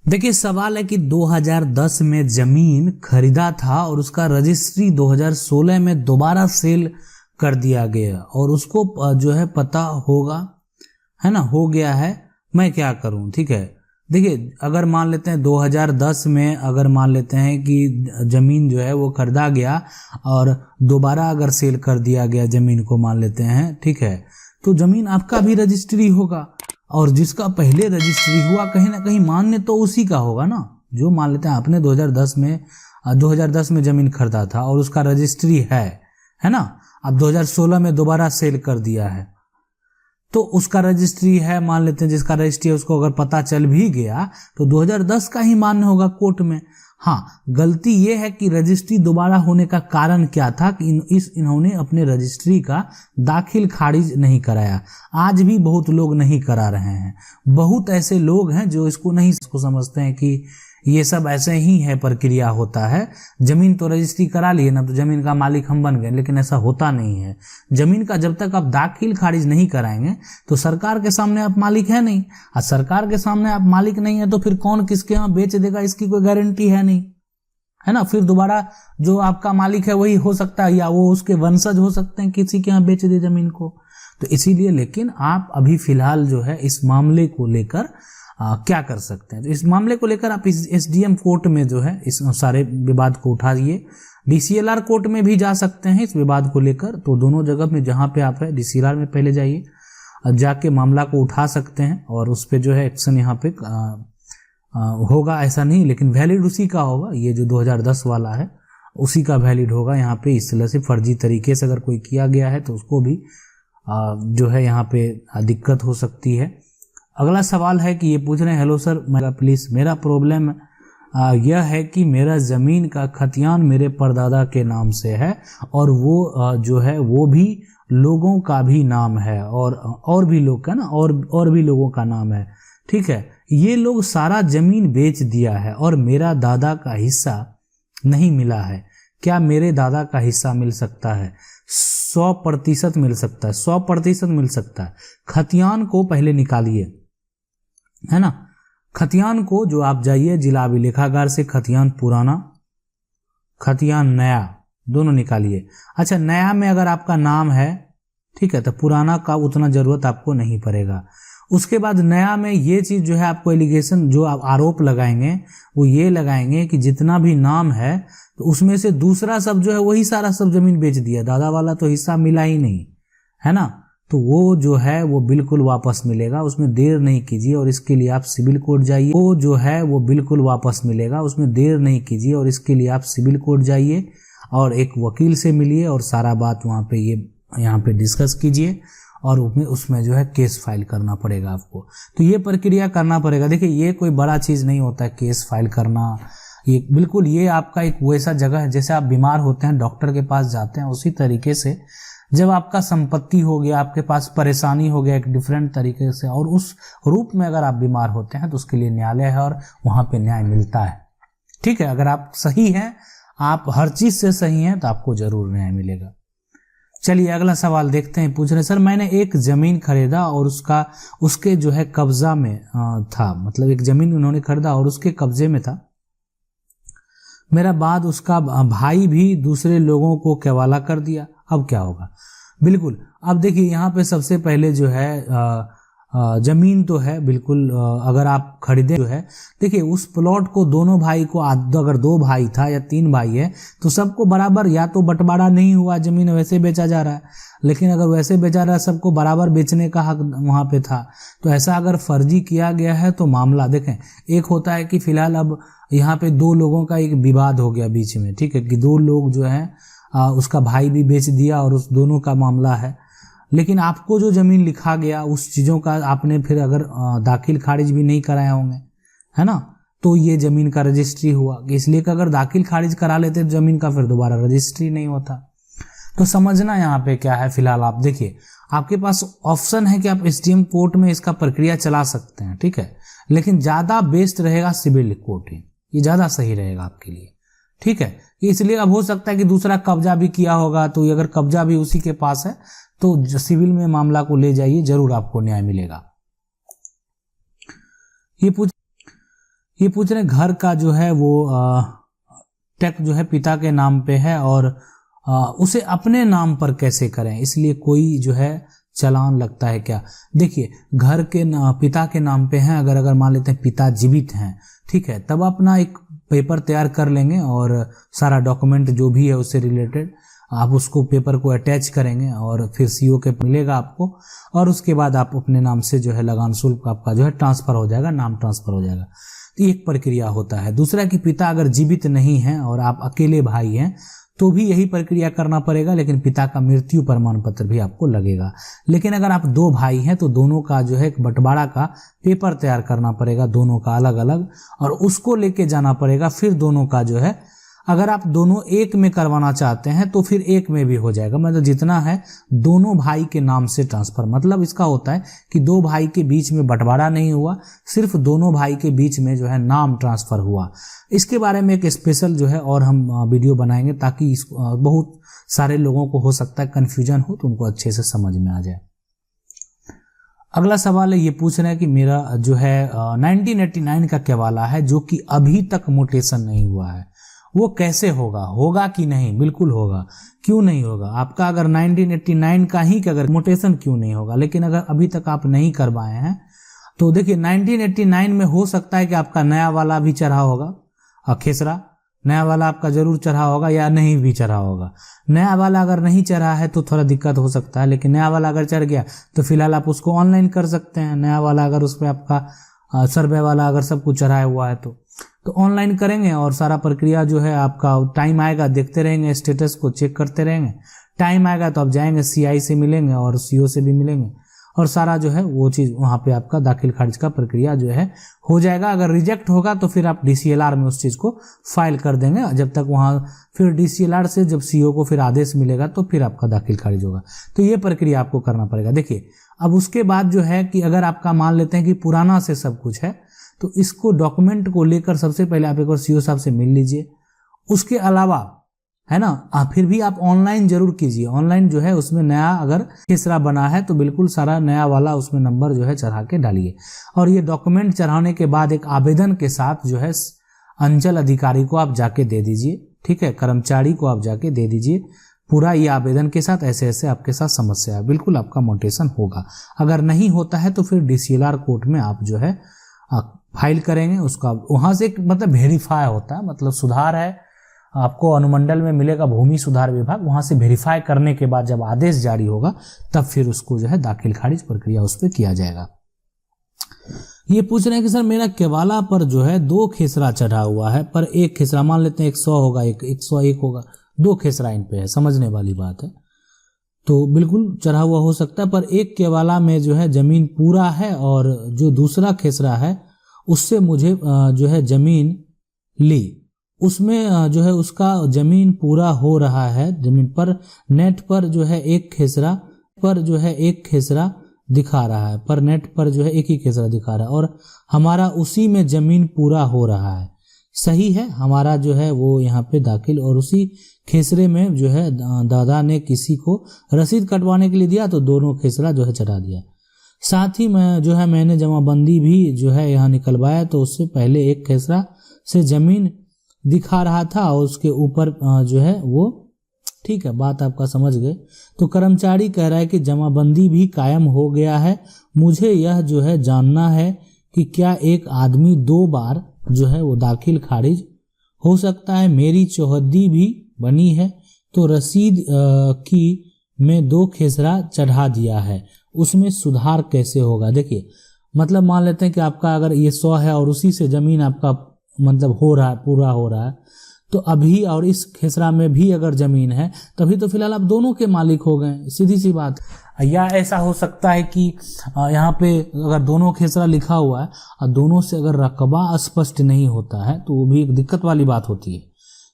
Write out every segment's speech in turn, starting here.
देखिए सवाल है कि 2010 में जमीन खरीदा था और उसका रजिस्ट्री 2016 में दोबारा सेल कर दिया गया और उसको जो है पता होगा, है ना, हो गया है, मैं क्या करूं। ठीक है, देखिए अगर मान लेते हैं 2010 में अगर मान लेते हैं कि जमीन जो है वो खरीदा गया और दोबारा अगर सेल कर दिया गया जमीन को मान लेते हैं, ठीक है, तो जमीन आपका भी रजिस्ट्री होगा और जिसका पहले रजिस्ट्री हुआ कहीं ना कहीं मान्य तो उसी का होगा ना। जो मान लेते हैं आपने 2010 में जमीन खरीदा था और उसका रजिस्ट्री है ना, अब 2016 में दोबारा सेल कर दिया है तो उसका रजिस्ट्री है, मान लेते हैं जिसका रजिस्ट्री है उसको अगर पता चल भी गया तो 2010 का ही मान्य होगा कोर्ट में। हाँ, गलती ये है कि रजिस्ट्री दोबारा होने का कारण क्या था कि इन्होंने अपने रजिस्ट्री का दाखिल खारिज नहीं कराया। आज भी बहुत लोग नहीं करा रहे हैं, बहुत ऐसे लोग हैं जो इसको नहीं समझते हैं कि ये सब ऐसे ही है, प्रक्रिया होता है। जमीन तो रजिस्ट्री करा लिए ना तो जमीन का मालिक हम बन गए, लेकिन ऐसा होता नहीं है। जमीन का जब तक आप दाखिल खारिज नहीं कराएंगे तो सरकार के सामने आप मालिक है नहीं, और सरकार के सामने आप मालिक नहीं है तो फिर कौन किसके यहाँ बेच देगा इसकी कोई गारंटी है नहीं, है ना। फिर दोबारा जो आपका मालिक है वही हो सकता है या वो उसके वंशज हो सकते हैं किसी के यहाँ बेच दे जमीन को। तो इसीलिए लेकिन आप अभी फिलहाल जो है इस मामले को लेकर क्या कर सकते हैं, तो इस मामले को लेकर आप इस एसडीएम कोर्ट में जो है इस सारे विवाद को उठाइए। डीसीएलआर कोर्ट में भी जा सकते हैं इस विवाद को लेकर, तो दोनों जगह में जहां पे आप है डीसीएलआर में पहले जाइए, जाके मामला को उठा सकते हैं और उस पे जो है एक्शन यहाँ पे होगा। ऐसा नहीं, लेकिन वैलिड उसी का होगा, ये जो 2010 वाला है उसी का वैलिड होगा यहाँ पे। इस तरह से फर्जी तरीके से अगर कोई किया गया है तो उसको भी जो है यहाँ पे दिक्कत हो सकती है। अगला सवाल है कि ये पूछ रहे हैं, हेलो सर मेरा प्रॉब्लम यह है कि मेरा ज़मीन का खतियान मेरे परदादा के नाम से है और वो जो है वो भी लोगों का भी नाम है और भी लोग का ना और भी लोगों का नाम है। ठीक है, ये लोग सारा ज़मीन बेच दिया है और मेरा दादा का हिस्सा नहीं मिला है। क्या मेरे दादा का हिस्सा मिल सकता है? 100% मिल सकता है, 100% मिल सकता है। खतियान को पहले निकालिए, है ना। खतियान को जो आप जाइए जिला अभिलेखागार से खतियान पुराना खतियान नया दोनों निकालिए। अच्छा, नया में अगर आपका नाम है, ठीक है, तो पुराना का उतना जरूरत आपको नहीं पड़ेगा। उसके बाद नया में ये चीज जो है आपको एलिगेशन जो आप आरोप लगाएंगे वो ये लगाएंगे कि जितना भी नाम है तो उसमें से दूसरा सब जो है वही सारा सब जमीन बेच दिया, दादा वाला तो हिस्सा मिला ही नहीं, है ना। तो वो जो है वो बिल्कुल वापस मिलेगा, उसमें देर नहीं कीजिए और इसके लिए आप सिविल कोर्ट जाइए। वो जो है वो बिल्कुल वापस मिलेगा, उसमें देर नहीं कीजिए और इसके लिए आप सिविल कोर्ट जाइए और एक वकील से मिलिए और सारा बात वहाँ पे यहाँ पे डिस्कस कीजिए और उसमें जो है केस फाइल करना पड़ेगा आपको। तो ये प्रक्रिया करना पड़ेगा। देखिए ये कोई बड़ा चीज़ नहीं होता है केस फाइल करना, ये बिल्कुल ये आपका एक वैसा जगह है जैसे आप बीमार होते हैं डॉक्टर के पास जाते हैं, उसी तरीके से जब आपका संपत्ति हो गया, आपके पास परेशानी हो गया एक डिफरेंट तरीके से और उस रूप में अगर आप बीमार होते हैं तो उसके लिए न्यायालय है और वहां पे न्याय मिलता है। ठीक है, अगर आप सही हैं, आप हर चीज से सही हैं तो आपको जरूर न्याय मिलेगा। चलिए अगला सवाल देखते हैं। पूछ रहे सर मैंने एक जमीन खरीदा और उसके जो है कब्जा में था, मतलब एक जमीन उन्होंने खरीदा और उसके कब्जे में था मेरा, बाद उसका भाई भी दूसरे लोगों को केवाला कर दिया, अब क्या होगा? बिल्कुल, अब देखिए यहाँ पे सबसे पहले जो है जमीन तो है बिल्कुल, अगर आप खरीदे जो है, देखिए उस प्लॉट को दोनों भाई को, अगर 2 भाई था या 3 भाई है तो सबको बराबर, या तो बंटवारा नहीं हुआ, जमीन वैसे बेचा जा रहा है, लेकिन अगर वैसे बेचा रहा है सबको बराबर बेचने का हक वहां पे था। तो ऐसा अगर फर्जी किया गया है तो मामला देखें, एक होता है कि फिलहाल अब यहाँ पे 2 लोगों का एक विवाद हो गया बीच में, ठीक है, कि 2 लोग जो है उसका भाई भी बेच दिया और उस दोनों का मामला है, लेकिन आपको जो जमीन लिखा गया उस चीजों का आपने फिर अगर दाखिल खारिज भी नहीं कराया होंगे, है ना, तो ये जमीन का रजिस्ट्री हुआ। इसलिए कि अगर दाखिल खारिज करा लेते तो जमीन का फिर दोबारा रजिस्ट्री नहीं होता। तो समझना यहाँ पे क्या है, फिलहाल आप देखिए आपके पास ऑप्शन है कि आप एसडीएम कोर्ट में इसका प्रक्रिया चला सकते हैं, ठीक है, लेकिन ज्यादा बेस्ट रहेगा सिविल कोर्ट ही, ये ज्यादा सही रहेगा आपके लिए। ठीक है, इसलिए अब हो सकता है कि दूसरा कब्जा भी किया होगा, तो अगर कब्जा भी उसी के पास है तो सिविल में मामला को ले जाइए, जरूर आपको न्याय मिलेगा। ये पूछ रहे घर का जो है वो टैक्स जो है पिता के नाम पे है और उसे अपने नाम पर कैसे करें, इसलिए कोई जो है चालान लगता है क्या। देखिए घर के पिता के नाम पे हैं, अगर मान लेते हैं पिता जीवित हैं, ठीक है, तब अपना एक पेपर तैयार कर लेंगे और सारा डॉक्यूमेंट जो भी है उससे रिलेटेड आप उसको पेपर को अटैच करेंगे और फिर सीओ के मिलेगा आपको, और उसके बाद आप अपने नाम से जो है लगान शुल्क आपका जो है ट्रांसफर हो जाएगा, नाम ट्रांसफर हो जाएगा। तो एक प्रक्रिया होता है। दूसरा कि पिता अगर जीवित नहीं है और आप अकेले भाई हैं तो भी यही प्रक्रिया करना पड़ेगा, लेकिन पिता का मृत्यु प्रमाण पत्र भी आपको लगेगा। लेकिन अगर आप 2 भाई हैं तो दोनों का जो है एक बंटवारा का पेपर तैयार करना पड़ेगा, दोनों का अलग अलग, और उसको लेके जाना पड़ेगा। फिर दोनों का जो है, अगर आप दोनों एक में करवाना चाहते हैं तो फिर एक में भी हो जाएगा, मतलब जितना है दोनों भाई के नाम से ट्रांसफर। मतलब इसका होता है कि 2 भाई के बीच में बंटवारा नहीं हुआ, सिर्फ दोनों भाई के बीच में जो है नाम ट्रांसफर हुआ। इसके बारे में एक स्पेशल जो है और हम वीडियो बनाएंगे, ताकि बहुत सारे लोगों को हो सकता है कन्फ्यूजन हो तो उनको अच्छे से समझ में आ जाए। अगला सवाल है, ये पूछ रहे हैं कि मेरा जो है 1989 का केवाला है जो कि अभी तक मोटेशन नहीं हुआ है, वो कैसे होगा, होगा कि नहीं? बिल्कुल होगा। क्यों नहीं होगा? आपका अगर 1989 का ही अगर मोटेशन क्यों नहीं होगा, लेकिन अगर अभी तक आप नहीं करवाए हैं तो देखिए 1989 में हो सकता है कि आपका नया वाला भी चढ़ा होगा, खेसरा नया वाला आपका जरूर चढ़ा होगा या नहीं भी चढ़ा होगा। नया वाला अगर नहीं चढ़ा है तो थोड़ा दिक्कत हो सकता है, लेकिन नया वाला अगर चढ़ गया तो फिलहाल आप उसको ऑनलाइन कर सकते हैं। नया वाला अगर उसमें आपका सर्वे वाला अगर सब कुछ चढ़ाया हुआ है तो ऑनलाइन करेंगे और सारा प्रक्रिया जो है आपका टाइम आएगा, देखते रहेंगे, स्टेटस को चेक करते रहेंगे। टाइम आएगा तो आप जाएंगे सीआई से मिलेंगे और सीओ से भी मिलेंगे और सारा जो है वो चीज़ वहाँ पे आपका दाखिल खारिज का प्रक्रिया जो है हो जाएगा। अगर रिजेक्ट होगा तो फिर आप डीसीएलआर में उस चीज़ को फाइल कर देंगे, जब तक वहाँ फिर डीसीएलआर से जब सीओ को फिर आदेश मिलेगा तो फिर आपका दाखिल खारिज होगा। तो ये प्रक्रिया आपको करना पड़ेगा। देखिए अब उसके बाद जो है कि अगर आपका मान लेते हैं कि पुराना से सब कुछ है तो इसको डॉक्यूमेंट को लेकर सबसे पहले आप एक बार सीओ साहब से मिल लीजिए। उसके अलावा है ना, फिर भी आप ऑनलाइन जरूर कीजिए। ऑनलाइन जो है उसमें नया अगर खेसरा बना है तो बिल्कुल सारा नया वाला उसमें नंबर जो है चढ़ा के डालिए, और ये डॉक्यूमेंट चढ़ाने के बाद एक आवेदन के साथ जो है अंचल अधिकारी को आप जाके दे दीजिए, ठीक है, कर्मचारी को आप जाके दे दीजिए पूरा ये आवेदन के साथ, ऐसे ऐसे आपके साथ समस्या है, बिल्कुल आपका मोटेशन होगा। अगर नहीं होता है तो फिर डीसीएलआर कोर्ट में आप जो है फाइल करेंगे, उसका वहां से एक मतलब वेरीफाई होता है, मतलब सुधार है, आपको अनुमंडल में मिलेगा भूमि सुधार विभाग, वहां से वेरीफाई करने के बाद जब आदेश जारी होगा तब फिर उसको जो है दाखिल खारिज प्रक्रिया उस पर किया जाएगा। ये पूछ रहे हैं कि सर मेरा केवाला पर जो है 2 खेसरा चढ़ा हुआ है, पर एक खेसरा मान लेते हैं 100 होगा, 101 होगा, 2 खेसरा इन पे है, समझने वाली बात है। तो बिल्कुल चढ़ा हुआ हो सकता है, पर एक केवाला में जो है जमीन पूरा है और जो दूसरा खेसरा है उससे मुझे जो है जमीन ली, उसमें जो है उसका जमीन पूरा हो रहा है, जमीन पर नेट पर जो है एक खेसरा दिखा रहा है, पर नेट पर जो है एक ही खेसरा दिखा रहा है और हमारा उसी में जमीन पूरा हो रहा है। सही है, हमारा जो है वो यहाँ पे दाखिल, और उसी खेसरे में जो है दादा ने किसी को रसीद कटवाने के लिए दिया तो दोनों खेसरा जो है चढ़ा दिया। साथ ही मैं जो है मैंने जमाबंदी भी जो है यहाँ निकलवाया, तो उससे पहले एक खेसरा से जमीन दिखा रहा था और उसके ऊपर जो है वो, ठीक है, बात आपका समझ गए। तो कर्मचारी कह रहा है कि जमाबंदी भी कायम हो गया है, मुझे यह जो है जानना है कि क्या एक आदमी 2 बार जो है वो दाखिल खारिज हो सकता है। मेरी चौहद्दी भी बनी है तो रसीद की में 2 खेसरा चढ़ा दिया है, उसमें सुधार कैसे होगा। देखिए मतलब मान लेते हैं कि आपका अगर ये 100 है और उसी से जमीन आपका मतलब हो रहा है, पूरा हो रहा है, तो अभी और इस खेसरा में भी अगर जमीन है तभी तो फिलहाल आप दोनों के मालिक हो गए, सीधी सी बात। या ऐसा हो सकता है कि यहाँ पे अगर दोनों खेसरा लिखा हुआ है और दोनों से अगर रकबा स्पष्ट नहीं होता है तो वो भी एक दिक्कत वाली बात होती है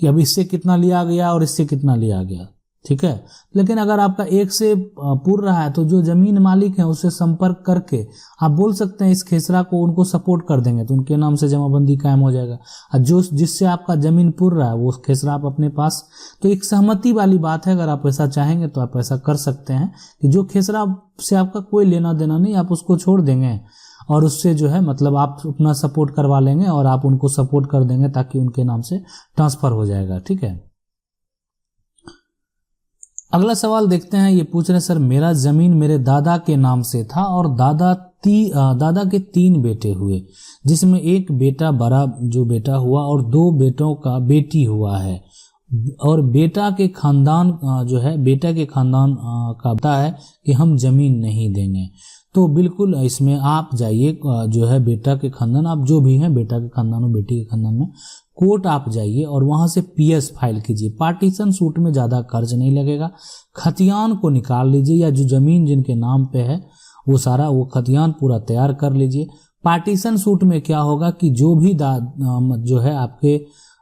कि अब इससे कितना लिया गया और इससे कितना लिया गया, ठीक है। लेकिन अगर आपका एक से पूर रहा है तो जो जमीन मालिक है उससे संपर्क करके आप बोल सकते हैं इस खेसरा को, उनको सपोर्ट कर देंगे तो उनके नाम से जमाबंदी कायम हो जाएगा। और जो जिससे आपका जमीन पूर रहा है वो खेसरा आप अपने पास, तो एक सहमति वाली बात है। अगर आप ऐसा चाहेंगे तो आप ऐसा कर सकते हैं कि जो खेसरा से आपका कोई लेना देना नहीं, आप उसको छोड़ देंगे और उससे जो है मतलब आप अपना सपोर्ट करवा लेंगे और आप उनको सपोर्ट कर देंगे ताकि उनके नाम से ट्रांसफर हो जाएगा। ठीक है, अगला सवाल देखते हैं। ये पूछ रहे हैं सर मेरा जमीन मेरे दादा के नाम से था और दादा के 3 बेटे हुए, जिसमें एक बेटा बड़ा जो बेटा हुआ और 2 बेटों का बेटी हुआ है, और बेटा के खानदान का पता है कि हम जमीन नहीं देंगे। तो बिल्कुल इसमें आप जाइए जो है बेटा के खानदान, आप जो भी हैं बेटा के खानदान और बेटी के खानदान में कोर्ट आप जाइए और वहां से पीएस फाइल कीजिए। पार्टीशन सूट में ज़्यादा खर्च नहीं लगेगा। खतियान को निकाल लीजिए, या जो ज़मीन जिनके नाम पे है वो सारा वो खतियान पूरा तैयार कर लीजिए। पार्टीशन सूट में क्या होगा कि जो भी जो है आपके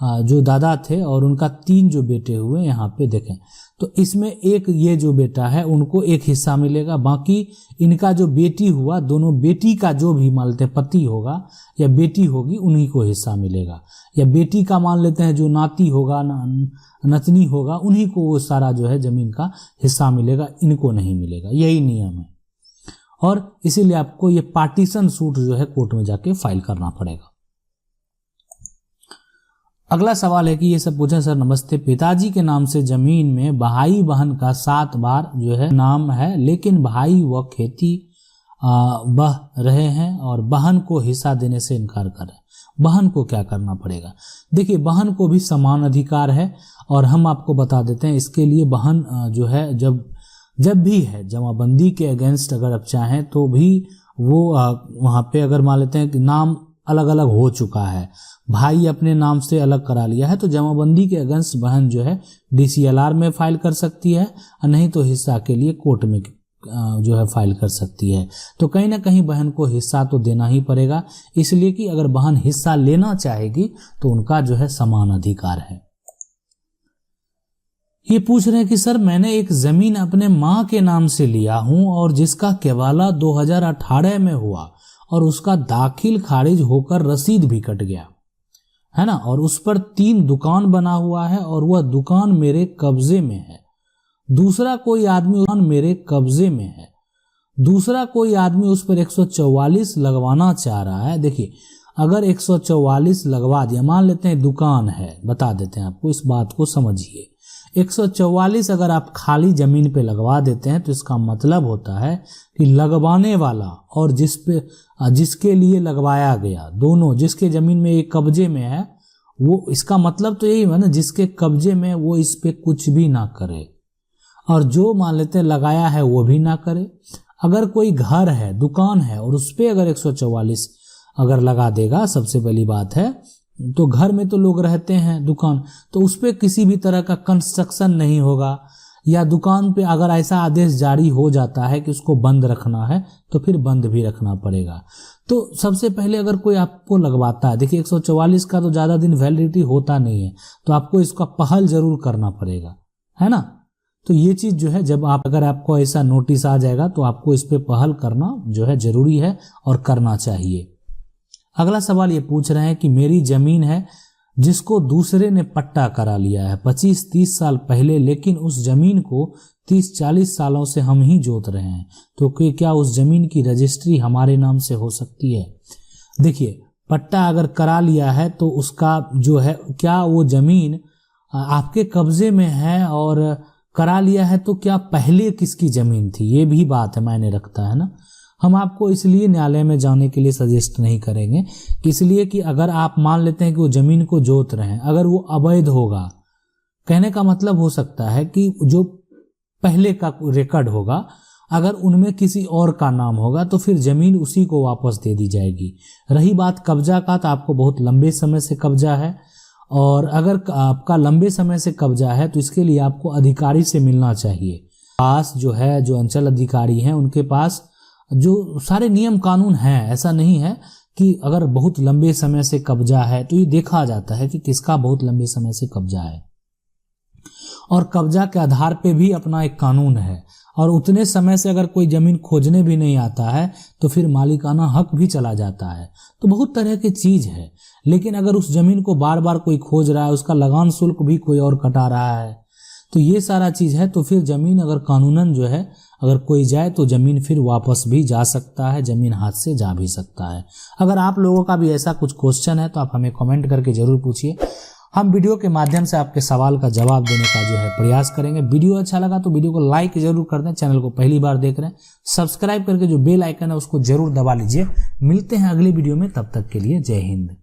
जो दादा थे और उनका 3 जो बेटे हुए यहाँ पे देखें, तो इसमें एक ये जो बेटा है उनको एक हिस्सा मिलेगा, बाकी इनका जो बेटी हुआ दोनों बेटी का जो भी मान लेते हैं पति होगा या बेटी होगी उन्हीं को हिस्सा मिलेगा, या बेटी का मान लेते हैं जो नाती होगा नतनी होगा उन्हीं को वो सारा जो है जमीन का हिस्सा मिलेगा, इनको नहीं मिलेगा। यही नियम है और इसीलिए आपको ये पार्टीशन सूट जो है कोर्ट में जाके फाइल करना पड़ेगा। अगला सवाल है कि ये सब पूछे सर नमस्ते, पिताजी के नाम से जमीन में भाई बहन का 7 बार जो है नाम है, लेकिन भाई वह खेती बह रहे हैं और बहन को हिस्सा देने से इनकार कर रहे हैं। बहन को क्या करना पड़ेगा? देखिए बहन को भी समान अधिकार है और हम आपको बता देते हैं इसके लिए बहन जो है जब भी है जमाबंदी के अगेंस्ट अगर आप चाहें तो भी वो वहाँ पे अगर मान लेते हैं कि नाम अलग अलग हो चुका है, भाई अपने नाम से अलग करा लिया है, तो जमाबंदी के अगेंस्ट बहन जो है DCLR में फाइल कर सकती है और नहीं तो हिस्सा के लिए कोर्ट में जो है फाइल कर सकती है। तो कहीं ना कहीं बहन को हिस्सा तो देना ही पड़ेगा, इसलिए कि अगर बहन हिस्सा लेना चाहेगी तो उनका जो है समान अधिकार है। ये पूछ रहे हैं कि सर मैंने एक जमीन अपने माँ के नाम से लिया हूं और जिसका केवाला 2018 में हुआ और उसका दाखिल खारिज होकर रसीद भी कट गया है ना, और उस पर 3 दुकान बना हुआ है और वह दुकान मेरे कब्जे में है। दूसरा कोई आदमी उस पर 144 लगवाना चाह रहा है। देखिए अगर 144 लगवा दिया, मान लेते हैं दुकान है, बता देते हैं आपको, इस बात को समझिए। 144 अगर आप खाली जमीन पे लगवा देते हैं तो इसका मतलब होता है कि लगवाने वाला और जिसके लिए लगवाया गया दोनों, जिसके जमीन में एक कब्जे में है वो, इसका मतलब तो यही है ना जिसके कब्जे में वो इस पे कुछ भी ना करे और जो मान लेते हैं लगाया है वो भी ना करे। अगर कोई घर है दुकान है और उस पे अगर 144 अगर लगा देगा, सबसे पहली बात है तो घर में तो लोग रहते हैं दुकान, तो उस पर किसी भी तरह का कंस्ट्रक्शन नहीं होगा, या दुकान पे अगर ऐसा आदेश जारी हो जाता है कि उसको बंद रखना है तो फिर बंद भी रखना पड़ेगा। तो सबसे पहले अगर कोई आपको लगवाता है, देखिए 144 का तो ज़्यादा दिन वैलिडिटी होता नहीं है, तो आपको इसका पहल जरूर करना पड़ेगा, है ना। तो ये चीज़ जो है जब अगर आपको ऐसा नोटिस आ जाएगा तो आपको इस पर पहल करना जो है जरूरी है और करना चाहिए। अगला सवाल ये पूछ रहे हैं कि मेरी जमीन है जिसको दूसरे ने पट्टा करा लिया है 25-30 साल पहले, लेकिन उस जमीन को 30-40 सालों से हम ही जोत रहे हैं, तो क्या उस जमीन की रजिस्ट्री हमारे नाम से हो सकती है? देखिए पट्टा अगर करा लिया है तो उसका जो है क्या वो जमीन आपके कब्जे में है और करा लिया है तो क्या पहले किसकी जमीन थी, ये भी बात है मायने रखता है ना। हम आपको इसलिए न्यायालय में जाने के लिए सजेस्ट नहीं करेंगे, इसलिए कि अगर आप मान लेते हैं कि वो जमीन को जोत रहे हैं, अगर वो अवैध होगा, कहने का मतलब हो सकता है कि जो पहले का रिकॉर्ड होगा अगर उनमें किसी और का नाम होगा तो फिर जमीन उसी को वापस दे दी जाएगी। रही बात कब्जा का, तो आपको बहुत लंबे समय से कब्जा है, और अगर आपका लंबे समय से कब्जा है तो इसके लिए आपको अधिकारी से मिलना चाहिए। पास जो है जो अंचल अधिकारी हैं उनके पास जो सारे नियम कानून हैं, ऐसा नहीं है कि अगर बहुत लंबे समय से कब्जा है तो ये देखा जाता है कि किसका बहुत लंबे समय से कब्जा है, और कब्जा के आधार पे भी अपना एक कानून है, और उतने समय से अगर कोई जमीन खोजने भी नहीं आता है तो फिर मालिकाना हक भी चला जाता है। तो बहुत तरह की चीज है, लेकिन अगर उस जमीन को बार बार कोई खोज रहा है, उसका लगान शुल्क भी कोई और कटा रहा है, तो ये सारा चीज़ है। तो फिर ज़मीन अगर कानूनन जो है अगर कोई जाए तो ज़मीन फिर वापस भी जा सकता है, ज़मीन हाथ से जा भी सकता है। अगर आप लोगों का भी ऐसा कुछ क्वेश्चन है तो आप हमें कमेंट करके ज़रूर पूछिए, हम वीडियो के माध्यम से आपके सवाल का जवाब देने का जो है प्रयास करेंगे। वीडियो अच्छा लगा तो वीडियो को लाइक जरूर कर दें, चैनल को पहली बार देख रहे हैं सब्सक्राइब करके जो बेल आइकन है उसको जरूर दबा लीजिए। मिलते हैं अगली वीडियो में, तब तक के लिए जय हिंद।